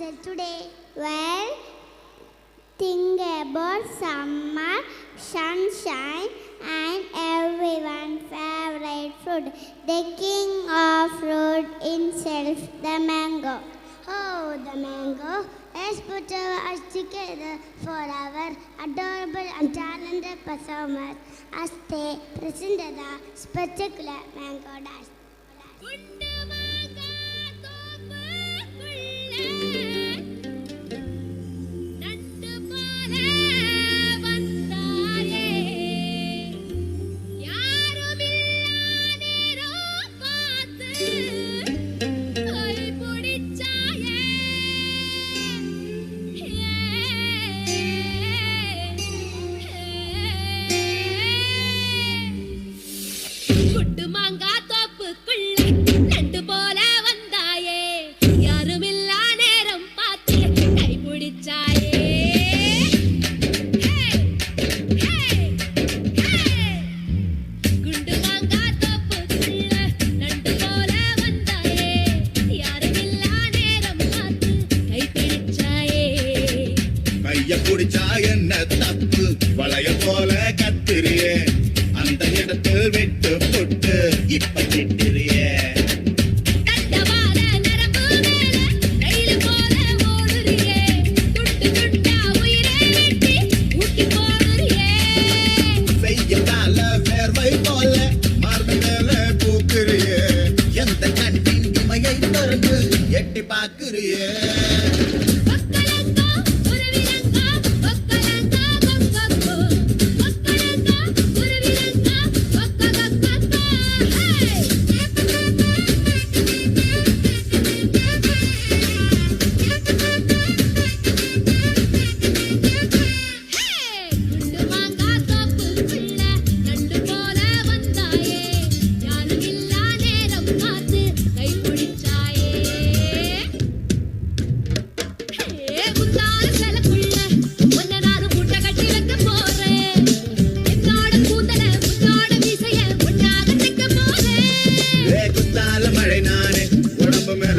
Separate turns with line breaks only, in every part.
special today? Well, think about summer, sunshine and everyone's favorite fruit. The king of fruit himself, the mango. Oh, the mango. Let's put our eyes together for our adorable and talented performers as they present the spectacular mango dance.
வளைய போல கத்திரியே அந்த இடத்தில் விட்டு புட்டு இப்ப திட்டிரியே செய்யதால வேர்வை போல மார்பு மேல பூக்குறியே எந்த கண்ணின் இமையை திறந்து எட்டி பார்க்கிறியே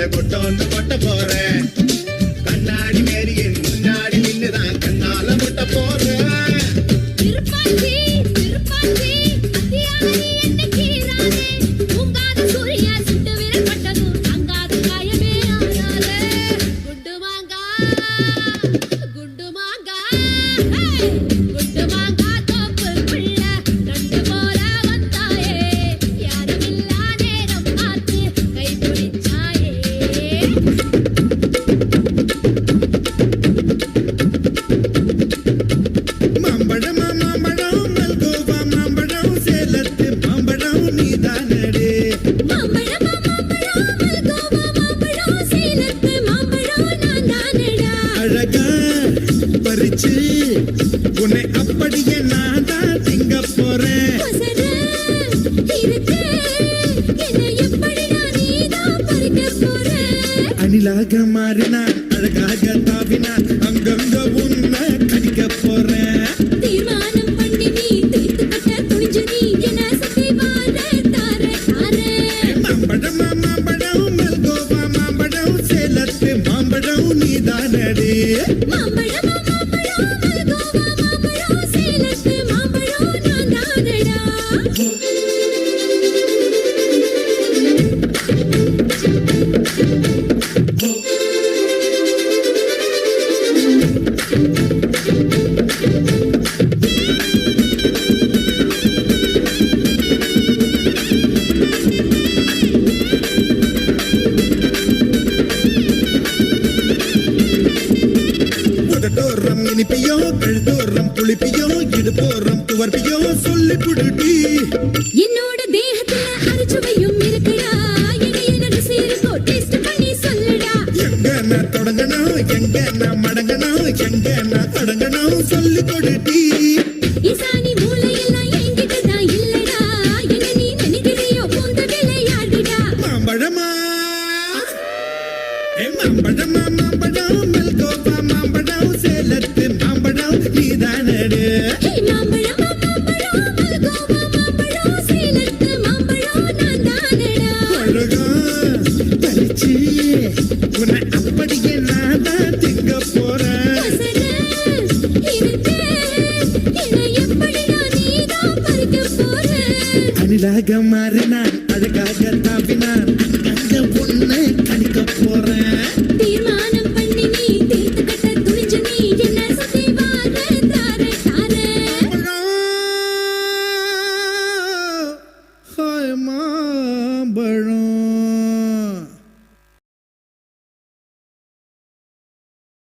கொட்டோன்னு கொட்ட போறேன் கண்ணாடி மேரியின் முன்னாடி நின்னுதான் கண்ணால முட்ட போறேன் உன்னை அப்படியே நான் தான் திங்க போறேன் அணிலாக மாறினான் அழகாக தாவினான் அங்கங்க உன்னை கடிக்க போறேன் தீர்மானம் பண்ணி நீ தீர்த்துப்பட்ட துணிஞ்சு நீ என்ன சத்திவான தாரே தாரே மாம்பழம் மாம்பழம் மல்கோவா மாம்பழம் சேலத்து மாம்பழம் நீதானடி மாம்பழம் இனிப்பையோ கழுதோரம் புளிப்பியோ இடுபோரம் துவர்ப்பியோ சொல்லி புடுடி என்னோட தேகத்துல அரிச்சுவையும் இருக்குடா என்ன சீரோ டேஸ்ட் பண்ணி சொல்லுடா எங்க நான் தொடங்கணும் எங்க நான் மடங்கணும் எங்க நான் தொடங்கணும் சொல்லி கொடுடி இசானி மூளையெல்லாம் என்கிட்ட தான் இல்லடா என்ன நீ நினைக்கிறியோ போந்த விளையாடுடா மாம்பழமா மாம்பழமா மாம்பழம் மல்கோவா மாம்பழம் சேலத்து மாம்பழம் நீதானடு மாம்பழம் மாம்பழம் மல்கோவா மாம்பழம் சேலத்து மாம்பழம் நான் தானடா அழகா பறிச்சு உன்னை அப்படியே நான் அழகாக மாறினான் அழகாக தாவினான் அங்க பொண்ணு கணிக்க போறேன்
தீர்மானம் பண்ணி நீ தீர்த்து கட்ட துணிஞ்சு நீ என்ன சுத்தி வார தார தார
ஹாய் மா